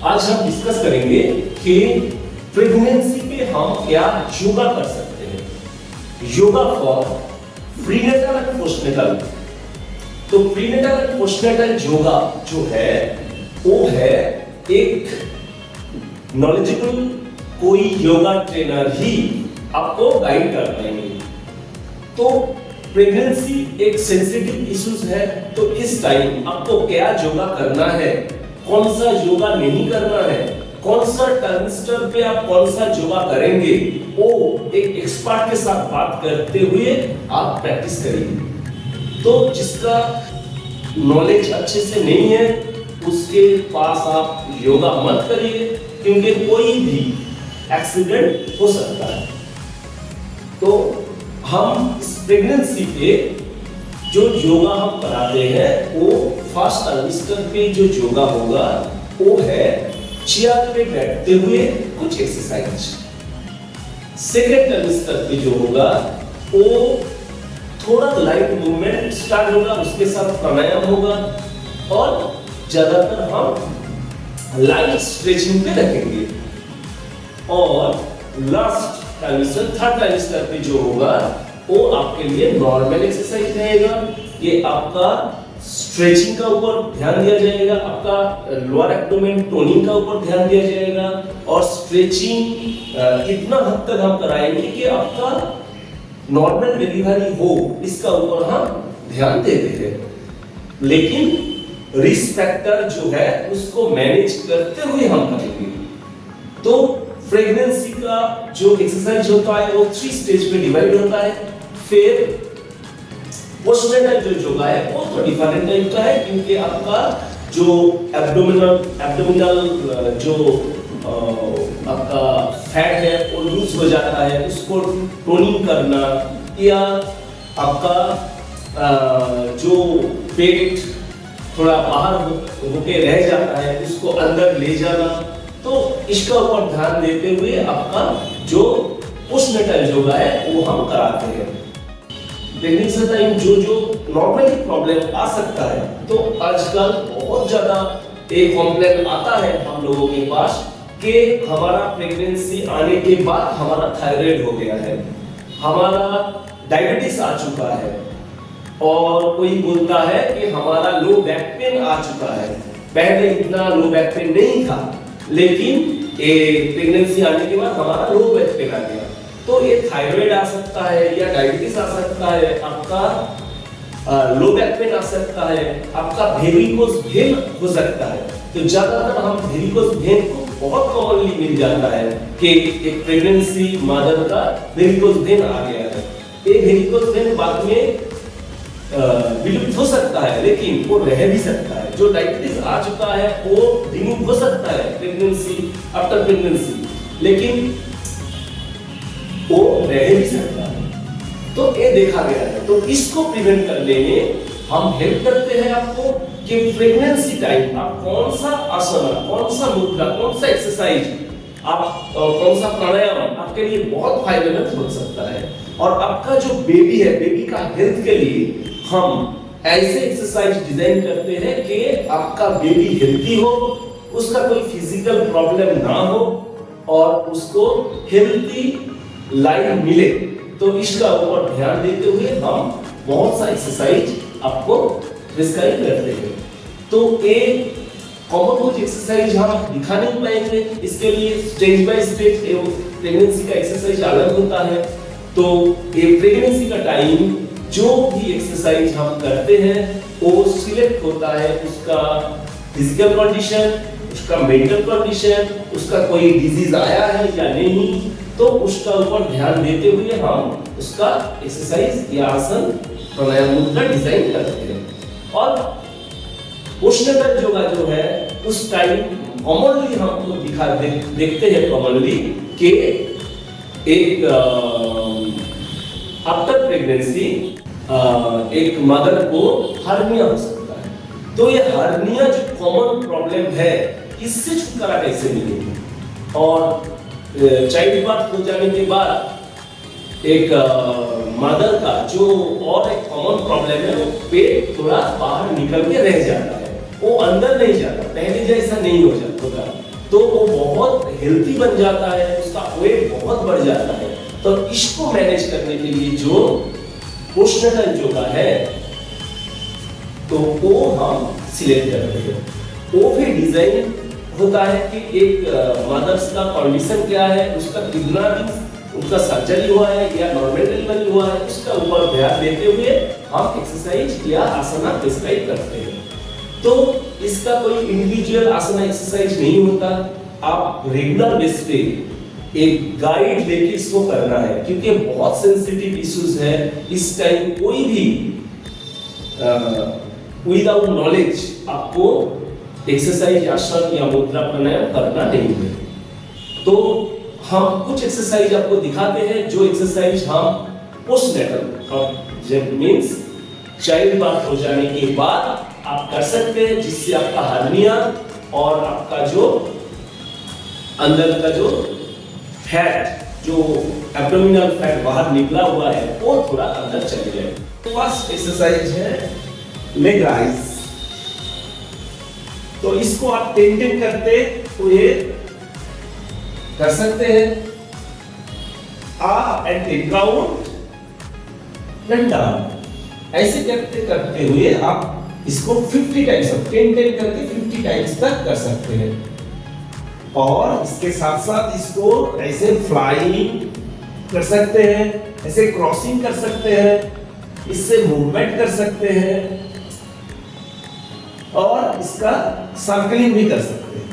आज हम डिस्कस करेंगे कि प्रेगनेंसी पे हम क्या योगा कर सकते हैं। Yoga for prenatal and postnatal. तो प्रीनेटल एंड पोस्टनेटल योगा जो है वो है एक नॉलेजेबल कोई योगा ट्रेनर ही आपको गाइड कर पाएंगे। तो प्रेगनेंसी एक सेंसिटिव इश्यूज है, तो इस टाइम आपको क्या योगा करना है, कौन सा योगा नहीं करना है, कौन सा टर्मिस्टर पे आप कौन सा योगा करेंगे, वो एक एक्सपर्ट के साथ बात करते हुए आप प्रैक्टिस करिए। तो जिसका नॉलेज अच्छे से नहीं है उसके पास आप योगा मत करिए, क्योंकि कोई भी एक्सीडेंट हो सकता है। तो हम इस प्रेगनेंसी पे जो योगा हम कराते हैं वो फर्स्ट ट्राइमेस्टर पे जो योगा होगा वो है चेयर पे बैठते हुए कुछ एक्सरसाइज। सेकेंड ट्राइमेस्टर पे जो होगा वो थोड़ा लाइट मूवमेंट स्टार्ट होगा, उसके साथ प्राणायाम होगा और ज्यादातर हम लाइट स्ट्रेचिंग पे रखेंगे। और लास्ट ट्राइमेस्टर थर्ड ट्राइमेस्टर पे जो होगा वो आपके लिए नॉर्मल एक्सरसाइज रहेगा। ये आपका स्ट्रेचिंग का ऊपर ध्यान दिया जाएगा, आपका लोअर एब्डोमेन टोनिंग का ऊपर ध्यान दिया जाएगा और स्ट्रेचिंग इतना हद तक हम कराएंगे कि आपका नॉर्मल डिलीवरी हो, इसका ऊपर हम ध्यान देते हैं। लेकिन रिस्क फैक्टर जो है उसको मैनेज करते हुए हम करेंगे। तो प्रेगनेंसी का जो एक्सरसाइज होता है वो 3 स्टेज पे डिवाइड होता है। फिर पोस्टनेटल जो योगा है वो तो डिफरेंट टाइप का है, क्योंकि आपका जो एब्डोमिनल जो आपका फैट है वो लूज हो जाता है, उसको टोनिंग करना, या आपका जो पेट थोड़ा बाहर होके रह जाता है उसको अंदर ले जाना, तो इसका ऊपर ध्यान देते हुए आपका जो पोस्टनेटल योगा है वो हम कराते हैं। प्रेगनेंसी टाइम जो नॉर्मली प्रॉब्लम आ सकता है, तो आजकल बहुत ज्यादा एक कॉम्प्लेन आता है हम लोगों के पास कि हमारा प्रेगनेंसी आने के बाद हमारा थायराइड हो गया है, हमारा डायबिटीज आ चुका है, और कोई बोलता है कि हमारा लो बैक पेन आ चुका है। पहले इतना लो बैक पेन नहीं था, लेकिन प्रेगनेंसी आने के बाद हमारा लो बैक पेन आ गया। तो ये थायराइड आ सकता है या डायबिटीज आ सकता है, आपका लो बैक पेन आ सकता है, आपका वेरिकोज वेन हो सकता है। तो ज्यादातर हम वेरिकोज वेन को बहुत कॉमनली मिल जाता है कि एक प्रेगनेंसी मदर का वेरिकोज वेन आ गया है। ये वेरिकोज वेन बाद में विलुप्त हो सकता है, लेकिन वो रह भी सकता है। जो डायबिटीज आ चुका है वो रिमूव हो सकता है प्रेगनेंसी आफ्टर प्रेगनेंसी, लेकिन वो रह भी सकता है। तो ये देखा गया है। तो इसको प्रिवेंट करने में हम हेल्प करते हैं आपको कि प्रेगनेंसी टाइम आप कौन सा आसन, कौन सा मुद्रा, कौन सा एक्सरसाइज, आप कौन सा प्राणायाम आपके लिए बहुत फायदेमंद हो सकता है। और आपका जो बेबी है, बेबी का हेल्थ के लिए हम ऐसे एक्सरसाइज डिजाइन करते हैं कि आपका बेबी हेल्दी हो, उसका कोई फिजिकल प्रॉब्लम ना हो और उसको हेल्दी लाइफ मिले। तो इसका ऊपर ध्यान देते हुए हम बहुत सा एक्सरसाइज आपको प्रिस्क्राइब करते हैं। तो एक कॉमन कुछ एक्सरसाइज हम दिखा नहीं पाएंगे, इसके लिए स्टेज बाय स्टेज प्रेगनेंसी का एक्सरसाइज अलग होता है। तो ये प्रेगनेंसी का टाइम जो भी एक्सरसाइज हम करते हैं वो सिलेक्ट होता है उसका फिजिकल कंडीशन, उसका मेंटल कंडीशन, उसका कोई डिजीज आया है या नहीं, तो उसका ऊपर ध्यान देते हुए हम उसका एक्सरसाइज या आसन प्राणायाम मुद्रा डिजाइन करते हैं। और पोस्टनेटल योगा जो है उस टाइम कॉमनली हम लोग देखते हैं कॉमनली कि एक आफ्टर प्रेगनेंसी एक मदर को हर्निया हो सकता है। तो ये हर्निया जो कॉमन प्रॉब्लम है, इससे छुटकारा कैसे मिलेगी। और चाइल्ड बर्थ हो जाने के बाद एक मदर का जो और एक कॉमन प्रॉब्लम है, वो पेट थोड़ा बाहर निकल के रह जाता है, वो अंदर नहीं जाता, पहले जैसा नहीं हो जाता। तो वो बहुत हेल्थी बन जाता है, उसका वेट बहुत बढ़ जाता है। तो इसको मैनेज करने के लिए जो पोस्टनेटल योगा है तो वो हम सिलेक्ट कर रहे हैं। वो भी डिजाइन होता है कि एक मदर्स का कंडीशन क्या है, उसका कितना दिन उसका सर्जरी हुआ है या नॉर्मल डिलीवरी हुआ है, उसका ऊपर ध्यान देते हुए हम एक्सरसाइज या आसना प्रिस्क्राइब करते हैं। तो इसका कोई इंडिविजुअल आसना एक्सरसाइज नहीं होता, आप रेगुलर बेस पे एक गाइड लेके इसको करना है, क्योंकि बहुत सेंसिटिव इश्यूज है। इस टाइम कोई भी विदाउट नॉलेज आपको एक्सरसाइज आसन या मुद्रा प्राणायाम करना नहीं है। तो हम कुछ एक्सरसाइज आपको दिखाते हैं, जो एक्सरसाइज हम पोस्टनेटल और जब मींस चाइल्ड बर्थ हो जाने के बाद आप कर सकते हैं, जिससे आपका हर्निया और आपका जो अंदर का जो फैट, जो एब्डोमिनल फैट बाहर निकला हुआ है, वो थोड़ा अंदर चले जाए। फर्स्ट एक्सरसाइज है लेग राइज। तो इसको आप टेंशन करते हुए कर सकते हैं। Up and take count and down, ऐसे करते करते हुए आप इसको 50 टाइम्स, 10 करके 50 टाइम्स तक कर सकते हैं। और इसके साथ साथ इसको ऐसे फ्लाइंग कर सकते हैं, ऐसे क्रॉसिंग कर सकते हैं, इससे मूवमेंट कर सकते हैं और इसका सर्कलिंग भी कर सकते हैं।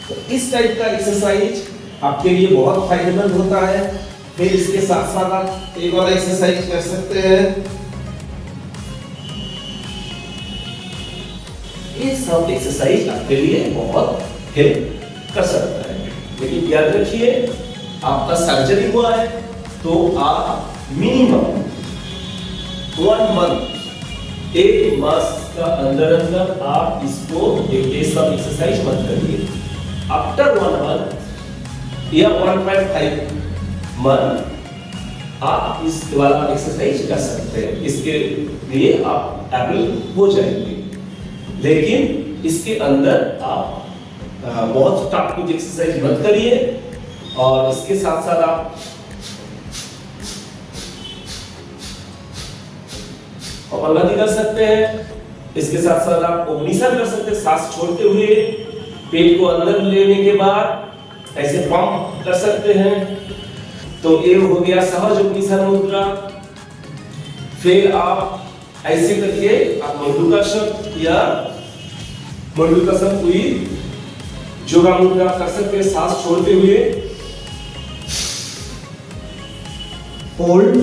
तो इस टाइप का एक्सरसाइज आपके लिए बहुत फायदेमंद होता है। फिर इसके साथ साथ आप एक और एक्सरसाइज कर सकते हैं। ये सब एक्सरसाइज आपके लिए बहुत हेल्प कर सकता है। लेकिन याद रखिए, आपका सर्जरी हुआ है तो आप मिनिमम 1 मंथ, 1 मास का अंदर अंदर आप इसको ये सब एक्सरसाइज मत करिए। आफ्टर 1 मंथ या 1.5 मंथ आप इस वाला एक्सरसाइज कर सकते हैं, इसके लिए आप एबल हो जाएंगे। लेकिन इसके अंदर आप बहुत टफ कुछ एक्सरसाइज मत करिए। और इसके साथ साथ आप कपालभाति कर सकते हैं। इसके साथ साथ आप ओमनिशन कर सकते हैं, सांस छोड़ते हुए पेट को अंदर लेने के बाद ऐसे पंप कर सकते हैं। तो ये हो गया सहज ओमनिशन मुद्रा। फिर आप ऐसे करके आप मंडूकासन या मंडूकासन हुई योगा मुद्रा कर सकते हैं, सांस छोड़ते हुए होल्ड,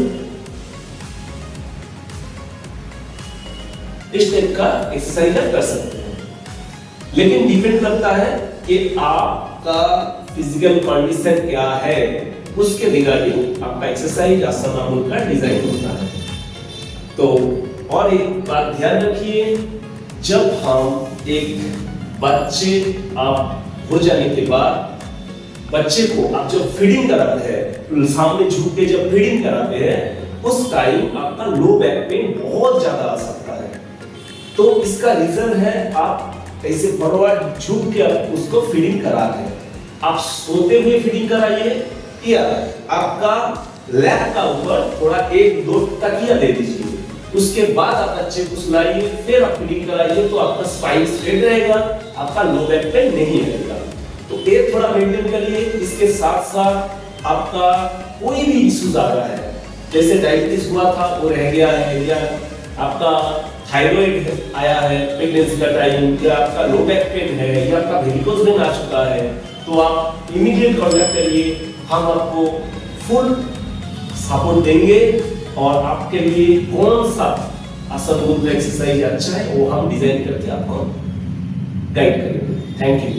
इस टाइप का एक्सरसाइज कर सकते हैं। लेकिन डिपेंड करता है कि आपका फिजिकल कंडीशन क्या है, उसके रिगार्डिंग आपका एक्सरसाइज आसन मुद्रा डिजाइन होता है। तो और एक बात ध्यान रखिए, जब हम एक बच्चे आप हो जाने के बाद बच्चे को आप जब फीडिंग कराते हैं, सामने झुक के जब फीडिंग कराते हैं, उस टाइम आपका लो बैक पेन बहुत ज्यादा आ सकता है। तो इसका रीजन है आप ऐसे फॉरवर्ड झुक के उसको फीडिंग करा रहे हैं। आप सोते हुए फीडिंग कराइए या आपका लैप का ऊपर थोड़ा 1-2 तकिया दे दीजिए, उसके बाद आप बच्चे को सुलाइए, फिर आप फीडिंग कराइए, तो आपका स्पाइन स्ट्रेट रहेगा, आपका लो बैक पेन नहीं रहेगा। तो ये थोड़ा मेंटेन करिए। इसके साथ साथ आपका कोई भी इश्यूज आ रहा है, जैसे डायबिटीज हुआ था वो रह गया है, या आपका थायराइड आया है प्रेगनेंसी का टाइम, या आपका लो बैक पेन है, या आपका वेरिकोज वेन आ चुका है, तो आप इमीडिएट कांटेक्ट करिए। हम आपको फुल सपोर्ट देंगे और आपके लिए कौन सा आसन मुद्रा एक्सरसाइज अच्छा है वो हम डिजाइन करके आपको गाइड करेंगे। Thank you.